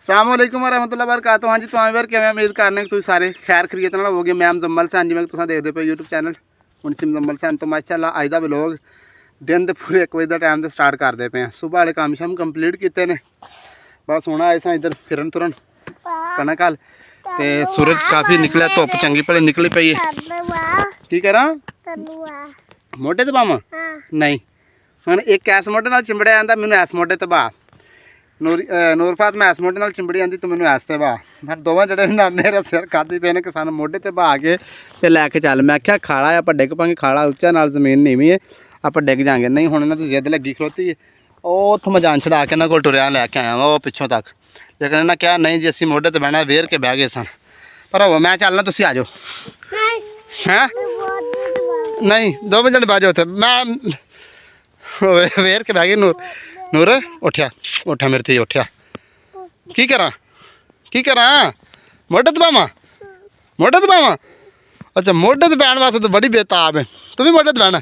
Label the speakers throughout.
Speaker 1: अस्सलामुअलैकुम वरहमतुल्लाहि वबरकातुहू। हाँ जी तुम बार किवें उम्मीद करने तुम सारे खैर खरीत नाल होवोगे। मैं मुजम्मल सैन जिवें तुसीं देखदे पे यूट्यूब चैनल मुंशी मुजम्मल सैन। तो माशाअल्लाह अज दा व्लॉग दिन दे पूरे 1 बजे का टाइम से स्टार्ट करते पे हैं। सुबह वाले काम शाम कंप्लीट किए ने, बस हुण आए सां इधर फिरन तुरन कनक हल ते सूरज काफ़ी निकलिया, धुप चंगी भली निकली पई है। की करा मोढे ते पावां? नहीं हुण एक ऐस मोढे नाल चिंबड़िया जांदा, मैनूं ऐस मोढे ते बा। नूरफात मैं इस मोढे नाल चिंबड़ी आंदी तो मैनूं ऐस ते बा। फिर दोवें जड़े ना मेरा सिर खाधी पे ने कि सानूं मोढे ते बहा के ते लैके चल। मैं आख्या खाड़ा है आपां डिग पांगे, खाड़ा उच्चा नाल जमीन नीवीं है, आपां डिग जांगे। नहीं हुण इन्हां दी जिद्द लगी खलोती है। ਉਹ ਉੱਥੋਂ मैं जान छड़ा के इन्हां कोल टुरिया लैके आया वो पिछों तक, लेकिन इन्हें कहा नहीं जी असीं मोढे ते बहना, वेर के बह गए सन। पर हो मैं चलना, तुसीं आ जाओ। हैं नहीं दोवें जने बह जाओ उत्थे, मैं वेर के बह गई। नूर उठिया उठा मेरे धी उठिया। की करा मोढे ते पावां? मोढे ते पावां? अच्छा मोढे ते पैण वास्ते तो बड़ी बेताब है। तू भी मोढे ते बहना?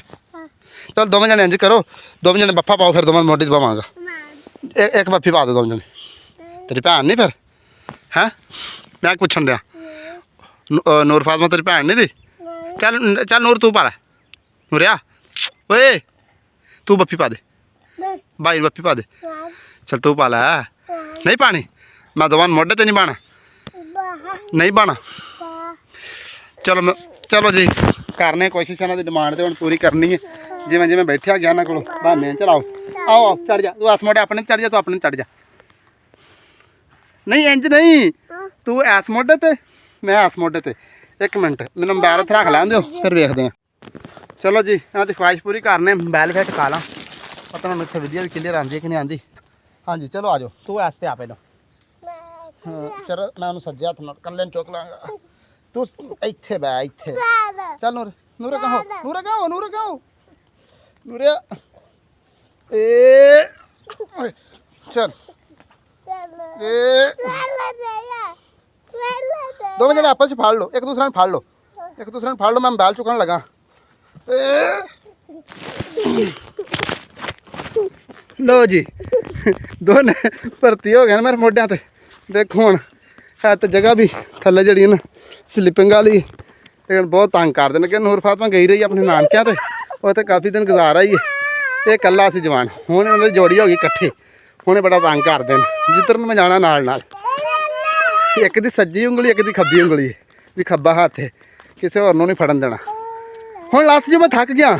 Speaker 1: चल दोवें जने इंज करो, दोवें जने बफ्फा पाओ, फिर दोवें मोढे ते पावांगा। एक बफ्फी पा दो दोवें जने। तेरी भैन नहीं फिर? हैं मैं पुछन दिया नूर फातिमा तेरी भैन नहीं दी? चल चल नूर तू पा लै। नूरिया ओए तू बफ्फी पा दे, भाई बफ्फी पा दे। चल तू पा लै। नहीं पानी? मैं दोवां मोढे ते नहीं पाना? नहीं पाना? चलो जी करने कोशिश इन्हों की डिमांड तो हम पूरी करनी है। जिमें जिमें बैठा गया इन्होंने को बहाने। चलो आओ आओ चढ़ जा, तू इस मोढे अपने चढ़ जा, तू अपने चढ़ जा। नहीं इंज नहीं, तू इस मोढे ते मैं इस मोढे ते। एक मिनट मैंने मोबाइल उत्थे रख लैन दो, फिर वेखते हैं। चलो जी इन्हों की ख्वाहिश पूरी करने, मोबाइल फिर टका ला, पता मैं इतने वीडियो भी क्लीयर आती है कि नहीं आती। हाँ जी चलो आ जाओ, तू इस ते आ पहले। हाँ चलो मैं उन्होंने सज्जे हथ नाल कल्ले चुक लाँगा, तू इत्थे बह इत्थे। चल नूर नूरे कहो नूरे कहो नूरे कहो नूरे ए चल ए दोवें जने आपस में फाड़ लो, एक दूसरे ने फाड़ लो, एक दूसरे ने फाड़ लो। मैं मोबाइल चुकन लगा। लो जी दोने भर्ती हो गए मेरे मोढियां ते। देखो हुण है तो जगह भी थल्ले जड़ी ना स्लिपिंग वाली, लेकिन बहुत तंग कर देने। कि नूर फातिमा गई रही अपने नानकियां ते, वो तो काफ़ी दिन गुजार आई है। ये कल्ला सी जवान, हुण इन्हां दी जोड़ी हो गई इकट्ठी, हुणे बड़ा तंग करदे ने। जिधर मैं जाना नाल नाल, एक दी सज्जी उंगली एक दी खब्बी उंगली भी खब्बा हत्थ है, किसी होर नूं नहीं फड़न देना। हुण लत्थ जो मैं थक गया,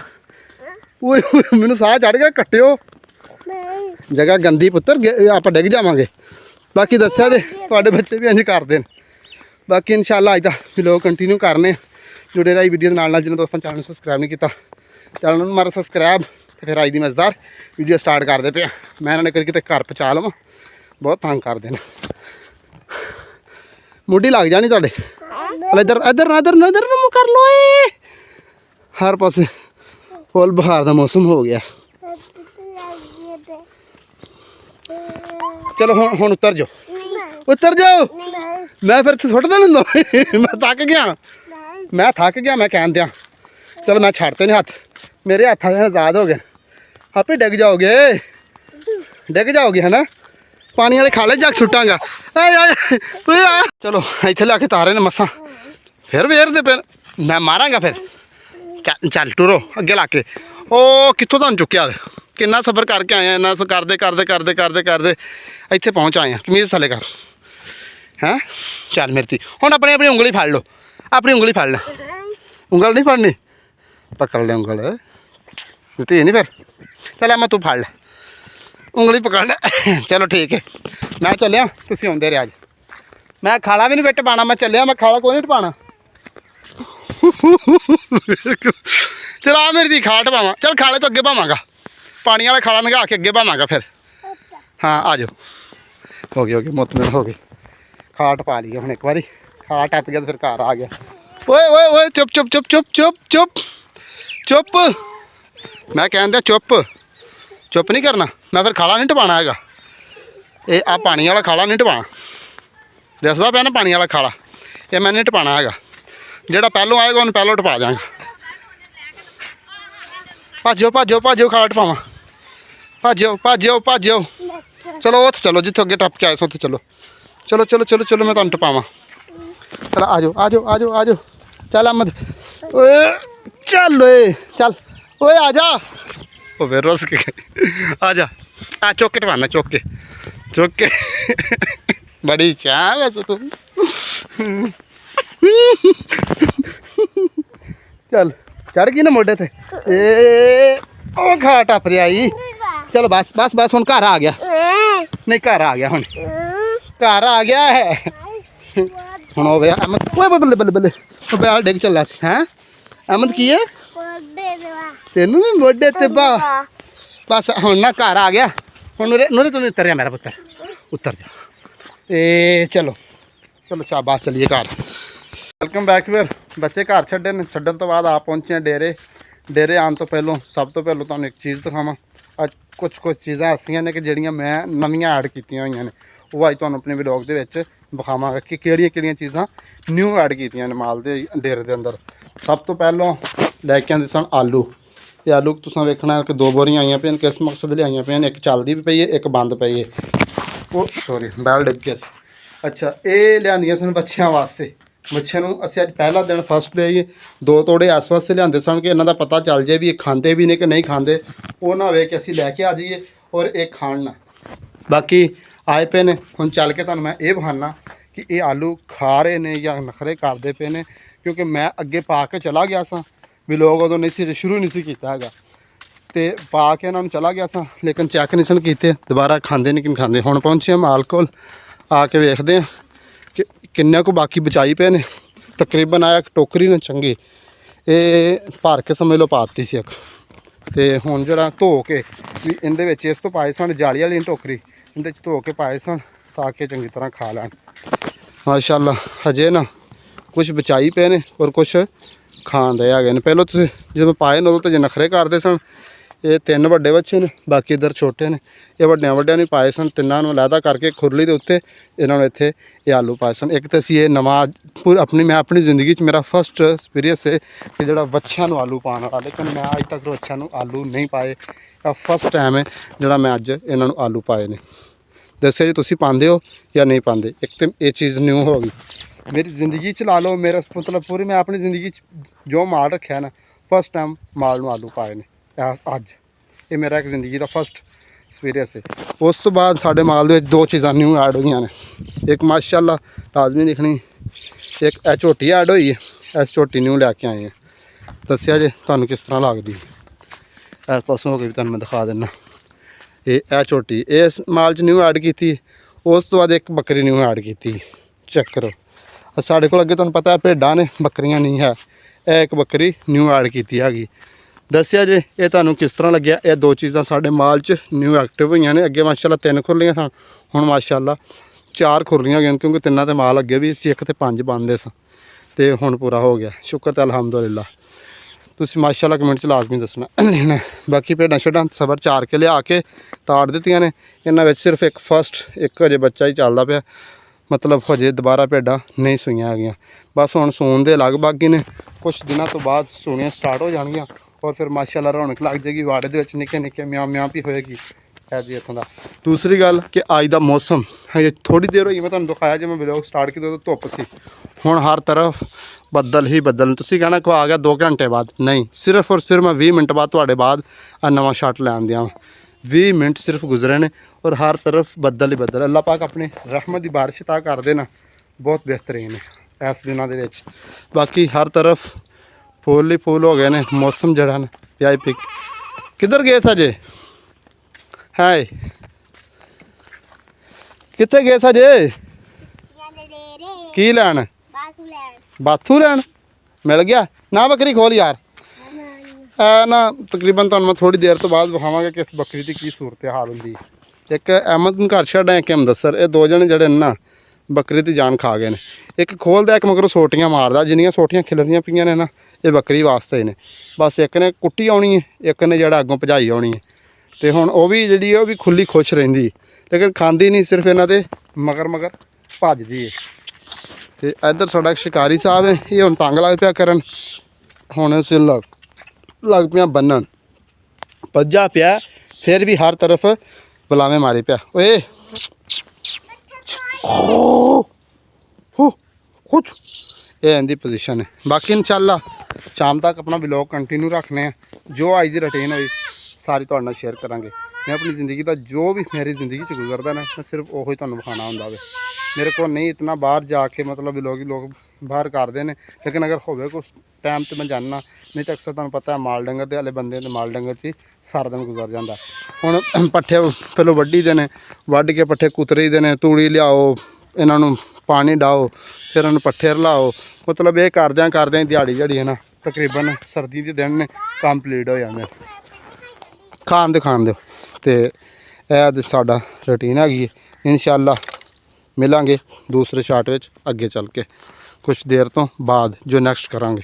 Speaker 1: मैनूं साह चढ़ गया। कट्टिओ जगह गंदी पुत्तर, आपां डिग जावांगे। बाकी दस्सिया जे तुहाडे बच्चे भी इंज करदे ने। बाकी इंशाअल्लाह अज दा व्लॉग कंटिन्यू करने, जुड़े रही वीडियो नाल नाल। जिन्हें दोस्तों चैनल सब्सक्राइब नहीं किया चैनल मारो सब्सक्राइब। तो फिर अज की मज़ेदार वीडियो स्टार्ट करते पे। मैं इन्होंने करके घर पहुँचा लवां, बहुत तंग करते हैं। मुड्ढी लग जानी तुहाडे। इधर इधर इधर इधर कर लो। हर पासे फुल बहार का मौसम हो गया। चलो हुण उतर जाओ, उतर जाओ। मैं फिर सुट देना मैं थक गया, मैं कहन दिया। चलो मैं छाड़ते नहीं हाथ, मेरे हाथ आज़ाद हो गए। आप ही डिग जाओगे है ना। पानी वाले खाले जग सुटांगा। चलो इत्थे ला के तारे ने मसा, फिर वेर दे पे मैं मारांगा। फिर चल टुरो अगे ला के। ओ कित्थों तुहानूं चुक्या, किन्ना सफ़र करके आए हैं। इन्ना करते करते करते करते करते इत्थे पहुँच आए हैं। कमीज़ थले कर हैं। चल मेरी थी हुण अपनी अपनी उंगली फड़ लो, अपनी उंगली फड़ ले। उंगल नहीं फड़नी, पकड़ ले उंगल धी नहीं। फिर चल मैं तू फड़ ले उंगली पकड़ ले। चलो ठीक है मैं चलिया, तुसीं आउंदे रहिया जी। मैं खाला भी नहीं बिट पाना, मैं चलिया। मैं खाला कोई नहीं पाना। चल आ मेरी धी खाट पावां। चल खाले तो अगे पावांगा, पानी वाला खाला नगा के अगे पावांगा फिर। हाँ आ जाओ, हो गई मुतमिन हो गई। खाट पा ली हम एक बारी, खाट टप गया तो फिर घर आ गया। ओए ओए ओए चुप चुप चुप चुप चुप चुप चुप। मैं कह दिया चुप चुप नहीं करना। मैं फिर खाला नहीं टपाना है। ये आ पानी वाला खाला नहीं टपाना, दसदा पे ना पानी वाला खाला, ये मैं नहीं टपाना है। जोड़ा पहलों आएगा उन्हें पहलों टपा देंगे। भाजो भाजो भाजो खाला टपावा, भाजो भाजो भाजो। चलो उत चलो जिथे अगे टप के आए सो उत्थे चलो। चलो चलो चलो चलो मैं तुहानू टपावां चल आ जाओ आ जाओ आ जाओ आ जाओ चल अहमद ओए चल ओए चल ओए आ जा ओ फिर रुस के आ जा आ चौक के टपाना चौक के बड़ी चाह वैसे तू चल चढ़ गई ना मोढे ते ए ओ खा टप रहा आई चलो बस बस बस हुण घर आ गया नहीं घर आ गया हुण घर आ गया है हुण हो गया अहमद ओए बल्ले बल्ले बल्ले ओ बैल डिग चला सी हैं अहमद की है तेनू भी मोढे ते बा बस हुण ना घर आ गया हुण नूरे नूरे तू उतर जा मेरा पुत्तर उतर जा ए चलो चलो शाबाश चलिए घर वेलकम बैक फिर बच्चे घर छड्डे ने छड्डन तो बाद आप पहुंचे डेरे डेरे आने तो पहलों सब तो पहलों तुहानू एक चीज़ दिखावां अज कुछ चीज़ां ऐसियां ने कि जिहड़ियां मैं नवीं ऐड कीतियां होईयां ने वो अज तुहानू अपने व्लॉग दे विच विखावांगा कि किहड़ियां चीज़ां न्यू ऐड कीतियां ने माल दे डेरे दे अंदर। सब तो पहलों लैके आंदे सन आलू ये आलू तुसां वेखना कि 2 बोरियां आईयां पियां किस मकसद लई आईयां पियां एक चलदी भी पई है एक बंद पई है वो सॉरी बैल डिग गया अच्छा ये लियांदियां सन बच्चों वास्ते बच्चों नूं असीं अज पहला दिन फस्ट डे ही 2 तोड़े इस वास्ते लियांदे सन कि इन्हां दा पता चल जाए भी ये खांदे भी ने कि नहीं खांदे वो ना होवे कि असीं लैके आ जाइए और ये खाण ना बाकी आए पे ने हुण चल के तुहानूं मैं ये विखाना कि ये आलू खा रहे ने या नखरे करदे पे ने क्योंकि मैं अगे पा के चला गया सा भी लोग उदों नहीं सी शुरू नहीं सी कीता हैगा ते पा के इन्हां नूं चला गया सा लेकिन चैक नहीं सन कीते दोबारा खांदे नहीं कि खांदे हुण पहुंचे माल कोल आके वेखदे हैं कि किन्ने को बाकी बचाई पे ने तकरीबन आया टोकरी ने चंगी ये भर के समझ लो पाती सी एक ते हुण जिहड़ा धो के भी इहदे विच इस तो पाए सन जाली वाली टोकरी इहदे च धो के पाए सन ताकि चंगी तरह खा लैण माशाअल्लाह हजे ना कुछ बचाई पे ने और कुछ खाण दे है पहलों तुसीं जदों पाए ने उदों तो जे नखरे करदे सन ये 3 वड्डे बच्चे ने बाकी इधर छोटे ने ये वड्डियां वड्डियां नहीं पाए सन तिन्नां नूं लैदा करके खुरली दे उत्ते इन्हां नूं इत्थे ये आलू पाए सन एक तो असीं ये नवां पूरी मैं अपनी जिंदगी च मेरा फस्ट एक्सपीरियंस है कि जिहड़ा बच्चों नूं आलू पाउण वाला लेकिन मैं अज तक बच्चों नूं आलू नहीं पाए फस्ट टाइम है जिहड़ा मैं अज इन्हां नूं आलू पाए ने दस्सो जी तुसीं पांदे हो या नहीं पांदे एक तो ये चीज़ न्यू हो गई मेरी ज़िंदगी च ला लो मेरा मतलब पूरी मैं अपनी ज़िंदगी जो माल रखा ना फस्ट टाइम माल नूं आलू पाए ने अज ये मेरा एक ज़िंदगी का फस्ट एक्सपीरियंस है। उस तो बाद साढ़े माल दे 2 चीज़ां न्यू ऐड हुई ने एक माशाअल्लाह लाजमी दिखनी एक ए झोटी ऐड हुई है इस झोटी न्यू लैके आए हैं दस्सिया जे तुहानूं किस तरह लगदी इस पासों हो के भी तुहानूं मैं दिखा दिना ये झोटी इस माल च न्यू ऐड की उस तो बाद एक बकरी न्यू ऐड की चेक करो साढ़े को अगे तुहानूं पता है भेडां ने बकरियां नहीं है यह एक बकरी न्यू ऐड की हैगी दस्सिया जे ये तुहानूं किस तरह लग्या ये 2 चीज़ां साढ़े माल च न्यू एक्टिव हुई ने अगे माशाअल्लाह 3 खुरलियां सन हुण माशाअल्लाह 4 खुरलियां गई क्योंकि 3 ते माल अगे भी एक ते 5 बनदे सन ते हुण पूरा हो गया शुक्र ते अलहमदुलिल्लाह तुसीं माशाअल्लाह कमेंट च लाजमी दसना लिखना बाकी भेडां शेडां सबर चार के लिया के ताड़ दित्तियां ने इन्हां विच सिर्फ एक फस्ट एक हजे बच्चा ही चलदा पिया मतलब हजे दोबारा भेडां नहीं सूईयां हैगियां बस हुण सूण दे लगभग ही ने कुछ दिनों तो बाद सूणियां स्टार्ट हो जाणगियां और फिर माशाअल्लाह रौनक लग जाएगी वाड़े दे विच निक्के निक्के म्यां म्यां भी होएगी है जी इत्थों दा। दूसरी गल कि अज दा मौसम हजे थोड़ी देर होई मैं तुहानूं दिखाया जब मैं व्लॉग स्टार्ट किया तो धुप्प सी हुण हर तरफ बदल ही बदल तुसीं कहना को आ गया 2 घंटे बाद नहीं सिर्फ और सिर्फ मैं 20 मिनट बाद तुहाडे बाद नवां शॉट लैन दियां 20 मिनट सिर्फ गुजरे ने और हर तरफ बदल ही बदल अल्लाह पाक अपनी रहमत की बारिश अता कर देना बहुत बेहतरीन है इस दिनों दे विच बाकी हर तरफ फूल ही फूल हो गए ने मौसम जड़ा ने प्याई पिक किधर गए सजे हाय कितने गए सजे की लैन बाथू लैन मिल गया ना बकरी खोल यार ना तकरीबन तुहानूं मैं थोड़ी देर तो बाद विखावांगा कि इस बकरी की सूरत हाल होंदी एक अहमद घर छड्डा एक मुदस्सर ये 2 जने जड़े ना बकरी की जान खा गए ने एक खोलदा एक मगरों सोटियां मारदा जिन्नियां सोटियां खिलरियां पईयां ने ना ये बकरी वास्ते ने बस एक ने कुट्टी आउणी है एक ने जड़ा अगों भजाई आउणी है ते हुण वो भी जिहड़ी वो भी खुली खुश रहिंदी लेकिन खांदी नहीं सिर्फ इन्हां दे मगर मगर भजदी है ते इधर साडा शिकारी साहब है ये हुण तंग लग पिया करन हुण उस लग पिया बन्नण भज्जा पिया फिर भी हर तरफ बुलावे मारी पिया ओए खुश ये इनकी पोजीशन है। बाकी इंशाल्लाह शाम तक अपना ब्लॉग कंटिन्यू रखने हैं। जो अज की रूटीन हुई सारी तुहाडे नाल शेयर करांगे। मैं अपनी ज़िंदगी का जो भी मेरी ज़िंदगी से गुजरदा ना मैं सिर्फ उही तुहानूं विखाना हुंदा वे। मेरे को नहीं इतना बाहर जाके मतलब ब्लॉग लोग बाहर करते हैं, लेकिन अगर होवे कुछ टाइम तो मैं जानना, नहीं तो अक्सर तुहानूं पता है माल डंगर दे वाले बंदे माल डंगर च सारा दिन गुजर जाता। हुण पट्ठे पहलों वड्डी दे ने, वड्ड के पट्ठे कुतरी दे ने, तूड़ी लियाओ, इन्हों पानी डाओ, फिर इन्होंने पट्ठे रलाओ, मतलब ये करद्या दिहाड़ी है ना तकरीबन सर्दी के दिन ने कंप्लीट हो जाते। खान दो तो यह साडा रूटीन हैगी। इंशाअल्लाह मिलांगे दूसरे शाट में अगे चल के कुछ देर तो बाद जो नैक्सट करांगे।